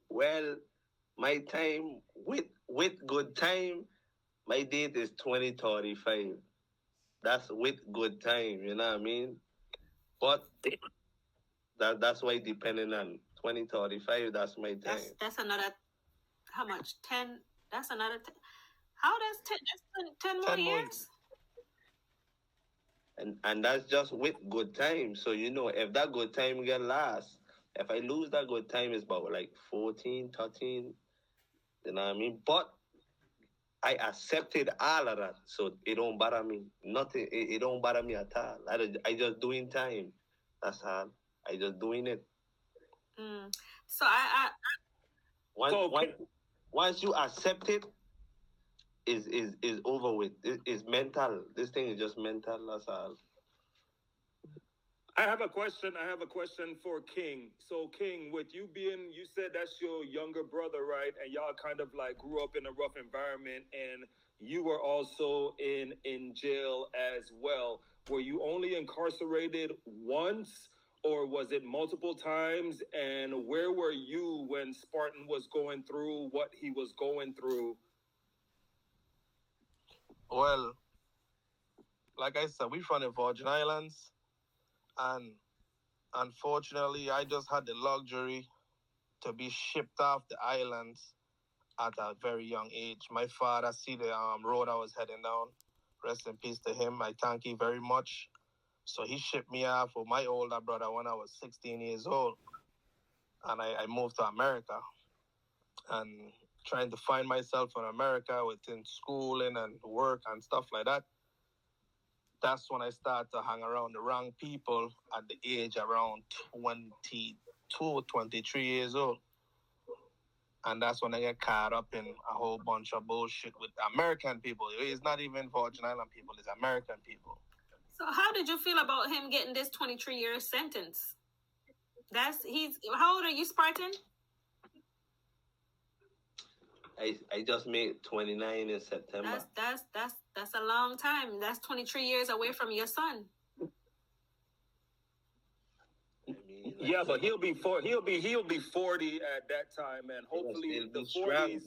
Well, my time, with good time, my date is 2035. That's with good time, you know what I mean? But that's why depending on 2035, that's my time.
That's another, how much? 10, that's another, how does 10 more years?
And that's just with good time. So, you know, if that good time can last, if I lose that good time, it's about like 14, 13, you know what I mean? But I accepted all of that, so it don't bother me. Nothing, it don't bother me at all. I just doing time. That's all. I just doing it.
So
once you accept it, is over with. It's mental. This thing is just mental. That's all.
I have a question for King. So King, with you said that's your younger brother, right? And y'all kind of like grew up in a rough environment, and you were also in jail as well. Were you only incarcerated once, or was it multiple times? And where were you when Spartan was going through what he was going through?
Well, like I said, we from the Virgin Islands. And unfortunately, I just had the luxury to be shipped off the islands at a very young age. My father see the road I was heading down. Rest in peace to him. I thank you very much. So he shipped me off with my older brother when I was 16 years old. And I moved to America. And trying to find myself in America within schooling and work and stuff like that. That's when I started to hang around the wrong people at the age around 22, 23 years old. And that's when I get caught up in a whole bunch of bullshit with American people. It's not even Virgin Island people, it's American people.
So how did you feel about him getting this 23-year sentence? How old are you, Spartan?
I just made 29 in September.
That's a long time. That's 23 years away from your son.
Yeah, but he'll be 40 at that time, and hopefully the 40s.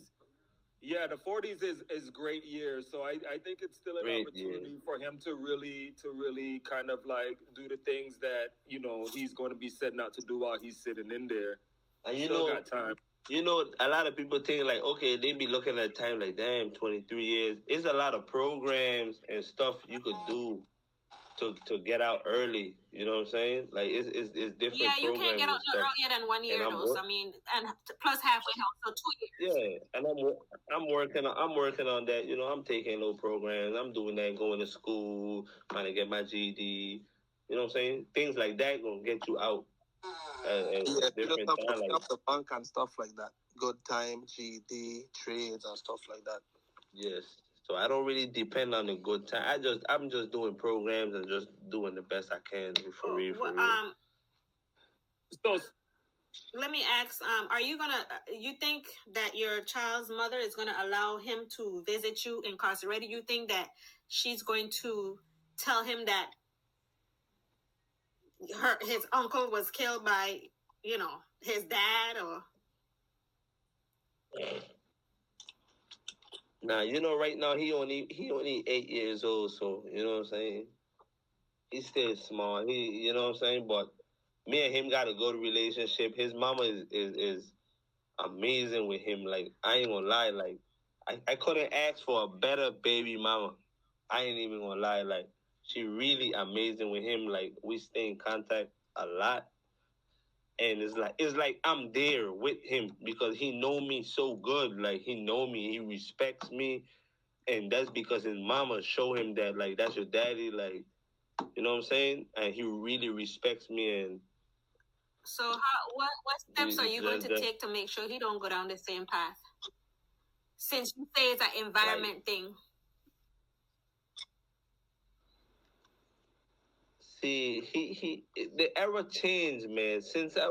Yeah, the 40s is great years, so I think it's still an opportunity for him to really kind of like do the things that, you know, he's going to be setting out to do while he's sitting in there.
And you know, got time. You know, a lot of people think like, okay, they be looking at time like, damn, 23 years. It's a lot of programs and stuff you could do to get out early. You know what I'm saying? Like it's different.
Yeah, you can't get out no earlier than 1 year though. So I mean, and plus halfway home, so 2 years.
Yeah, and I'm working on that. You know, I'm taking little programs. I'm doing that, going to school, trying to get my GED. You know what I'm saying? Things like that gonna get you out.
Yeah, just
Different
stuff,
time, like,
stuff the bank and stuff like that. Good time, GD, trades and stuff like that.
yes. So I don't really depend on the good time. I'm just doing programs and just doing the best I can for real.
So
let me ask, are you gonna, you think that your child's mother is gonna allow him to visit you incarcerated? You think that she's going to tell him that his uncle was killed by, his dad, or?
Nah, right now he only 8 years old, so you know what I'm saying? He's still small. You know what I'm saying? But me and him got a good relationship. His mama is amazing with him. Like, I ain't gonna lie, like, I couldn't ask for a better baby mama. I ain't even gonna lie, like, she really amazing with him. Like, we stay in contact a lot. And it's like I'm there with him because he know me so good. Like, he know me, he respects me, and that's because his mama show him that, like, that's your daddy, like, you know what I'm saying? And he really respects me. And
so what steps are you going to take to make sure he don't go down the same path? Since you say it's an environment thing.
See, the era changed, man. Since the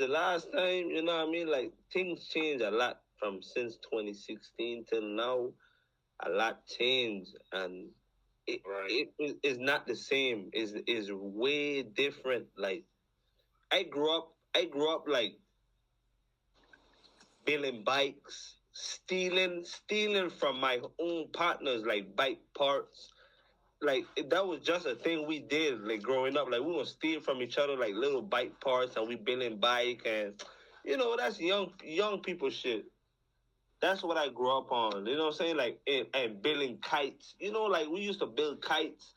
last time, you know what I mean? Like, things change a lot from since 2016 till now. A lot changed, and it is not the same. Is way different. Like, I grew up like building bikes, stealing from my own partners, like bike parts. Like, that was just a thing we did, like, growing up. Like, we would steal from each other, like, little bike parts, and we building bike, and that's young people shit. That's what I grew up on. You know what I'm saying? Like, and building kites. Like, we used to build kites.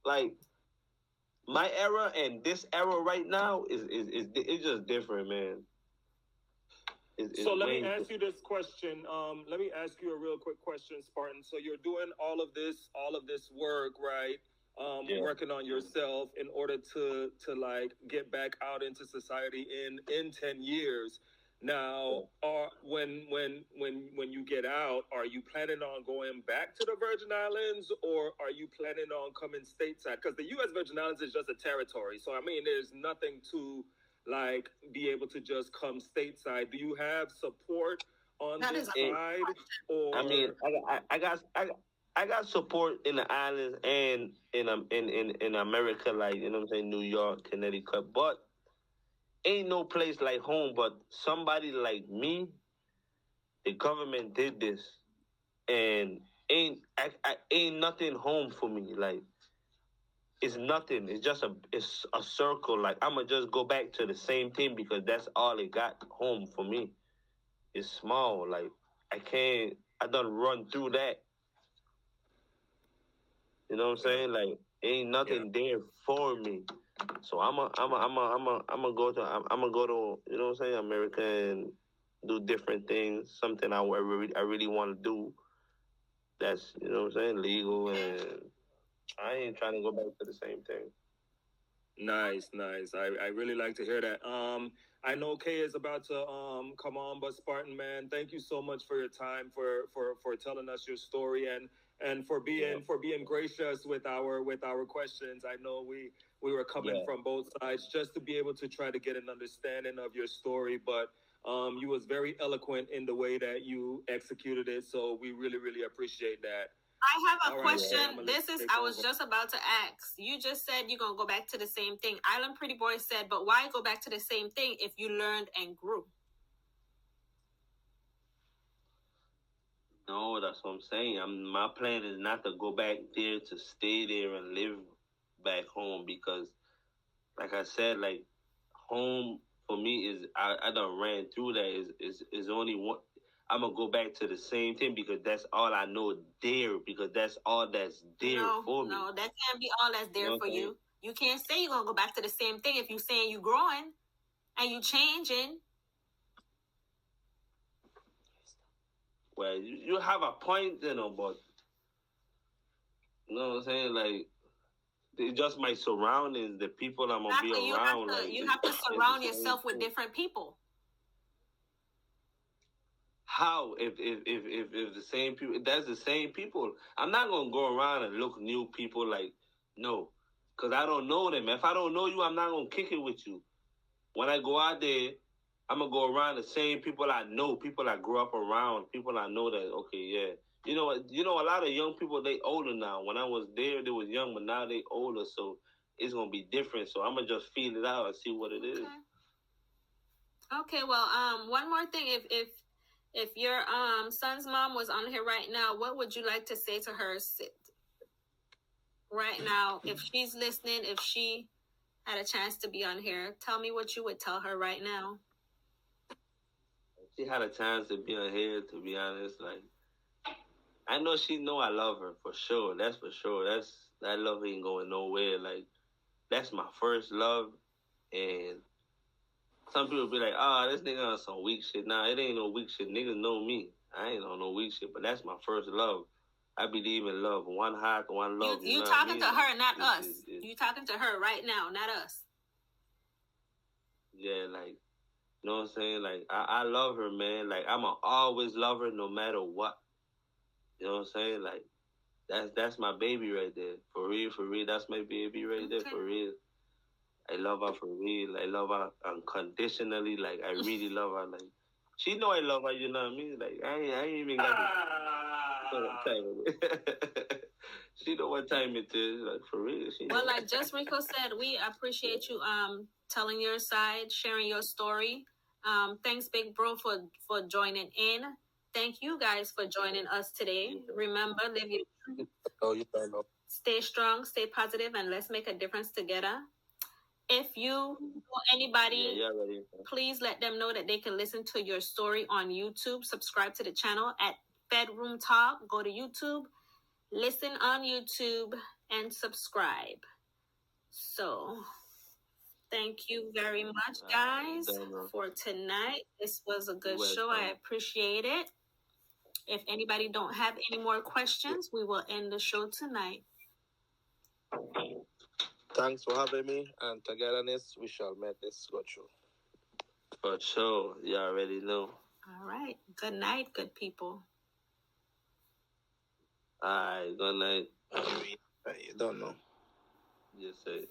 Like, my era and this era right now is just different, man.
So let me ask you this question. Let me ask you a real quick question, Spartan. So you're doing all of this work, right? Working on yourself in order to like get back out into society in 10 years. Now, when you get out, are you planning on going back to the Virgin Islands, or are you planning on coming stateside? Because the U.S. Virgin Islands is just a territory. So I mean, there's nothing to like be able to just come stateside. Do you have support on this side? Or
I mean, I got support in the islands and in America, like, you know what I'm saying, New York, Connecticut, but ain't no place like home. But somebody like me, the government did this, and ain't nothing home for me. Like, it's nothing. It's just it's a circle. Like, I'ma just go back to the same thing because that's all it got home for me. It's small. Like, I done run through that. You know what I'm saying? Like, ain't nothing there for me. So I'm gonna go to, you know what I'm saying, America, and do different things. Something I really want to do. That's, you know what I'm saying, legal, and I ain't trying to go back to the same thing.
Nice. I really like to hear that. I know Kay is about to come on, but Spartan, man, thank you so much for your time, for telling us your story, and for being gracious with our questions. I know we were coming from both sides just to be able to try to get an understanding of your story, but you was very eloquent in the way that you executed it, so we really appreciate that.
I have a question. I was just about to ask. You just said you're going to go back to the same thing. Island Pretty Boy said, but why go back to the same thing if you learned and grew?
No, that's what I'm saying. My plan is not to go back there to stay there and live back home because, like I said, like, home for me is, I done ran through that. Is only one. I'm gonna go back to the same thing because that's all I know there. Because that's all that's there for me.
No, that can't be all that's there for you. You can't say you're gonna go back to the same thing if you're saying you're growing and you changing.
Well, you have a point, but you know what I'm saying? Like, it's just my surroundings, the people I'm gonna be around.
You have to surround yourself with different people.
How if the same people? That's the same people. I'm not gonna go around and look new people like no, because I don't know them. If I don't know you, I'm not gonna kick it with you. When I go out there, I'm gonna go around the same people I know, people I grew up around, people I know that okay, yeah. You know what? You know a lot of young people they older now. When I was there, they was young, but now they older, so it's gonna be different. So I'm gonna just feel it out and see what it is.
Okay. Well, one more thing. If your son's mom was on here right now, what would you like to say to her right now? If she's listening, if she had a chance to be on here, tell me what you would tell her right now.
If she had a chance to be on here, to be honest, like I know she know I love her for sure. That's for sure. That love ain't going nowhere. Like that's my first love, and some people be like, this nigga on some weak shit. Nah, it ain't no weak shit. Niggas know me. I ain't on no weak shit, but that's my first love. I believe in love. One heart, one love.
You talking to her, not us. You talking to her right now, not us.
Yeah, like, you know what I'm saying? Like, I love her, man. Like, I'ma always love her no matter what. You know what I'm saying? Like, that's my baby right there. For real, that's my baby right there, for real. I love her for real. I love her unconditionally. Like, I really love her. Like, she know I love her, you know what I mean? Like, I ain't even got to... She know what time it is. Like, for real.
Well, like just Rico said, we appreciate you telling your side, sharing your story. Thanks, Big Bro, for joining in. Thank you guys for joining us today. Remember, live your truth.
You don't know.
Stay strong, stay positive, and let's make a difference together. If you know anybody, please let them know that they can listen to your story on YouTube. Subscribe to the channel at FedroomTalk. Go to YouTube, listen on YouTube, and subscribe. So, thank you very much, guys, for tonight. This was a good show. I appreciate it. If anybody don't have any more questions, we will end the show tonight.
Thanks for having me, and togetherness, we shall make this go through.
For sure. You already know.
All right. Good night, good people.
All right. Good night.
You don't know.
Just say it.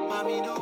Mommy, no